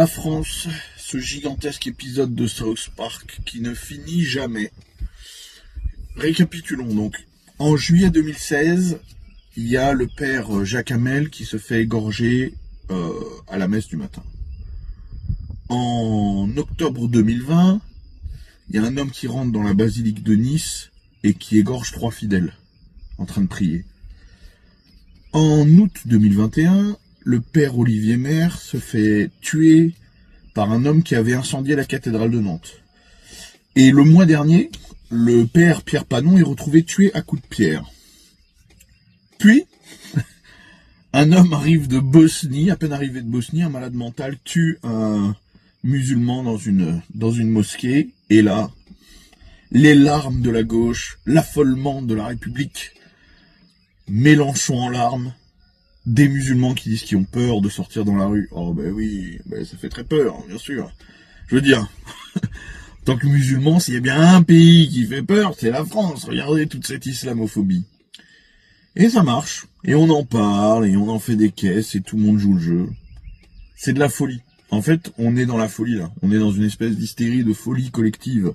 La France, ce gigantesque épisode de South Park qui ne finit jamais. Récapitulons donc. En juillet 2016, il y a le père Jacques Hamel qui se fait égorger à la messe du matin. En octobre 2020, il y a un homme qui rentre dans la basilique de Nice et qui égorge 3 fidèles en train de prier. En août 2021, le père Olivier Maire se fait tuer par un homme qui avait incendié la cathédrale de Nantes. Et le mois dernier, le père Pierre Panon est retrouvé tué à coups de pierre. Puis, un homme arrive de Bosnie, à peine arrivé de Bosnie, un malade mental tue un musulman dans une mosquée. Et là, les larmes de la gauche, l'affolement de la République, Mélenchon en larmes, des musulmans qui disent qu'ils ont peur de sortir dans la rue. Oh ben oui, ben ça fait très peur, bien sûr. Je veux dire, en tant que musulman, s'il y a bien un pays qui fait peur, c'est la France. Regardez toute cette islamophobie. Et ça marche. Et on en parle, et on en fait des caisses, et tout le monde joue le jeu. C'est de la folie. En fait, on est dans la folie, là. On est dans une espèce d'hystérie, de folie collective.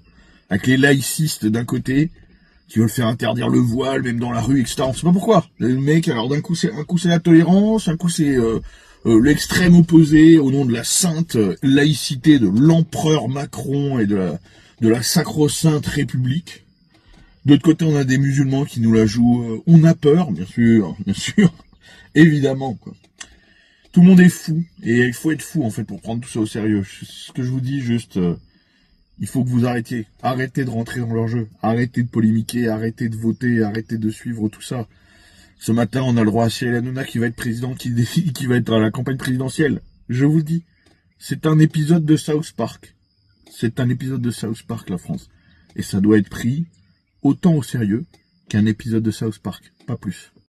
Avec les laïcistes d'un côté, qui veulent faire interdire le voile, même dans la rue, etc. On sait pas pourquoi. Le mec, alors d'un coup c'est la tolérance, un coup c'est l'extrême opposé au nom de la sainte laïcité de l'empereur Macron et de la sacro-sainte République. D'autre côté, on a des musulmans qui nous la jouent. On a peur, bien sûr, évidemment, quoi. Tout le monde est fou, et il faut être fou en fait pour prendre tout ça au sérieux. Ce que je vous dis, juste. Il faut que vous arrêtiez. Arrêtez de rentrer dans leur jeu. Arrêtez de polémiquer, arrêtez de voter, arrêtez de suivre tout ça. Ce matin, on a le droit à Cyril Hanouna qui va être président, qui va être à la campagne présidentielle. Je vous le dis. C'est un épisode de South Park. C'est un épisode de South Park, la France. Et ça doit être pris autant au sérieux qu'un épisode de South Park. Pas plus.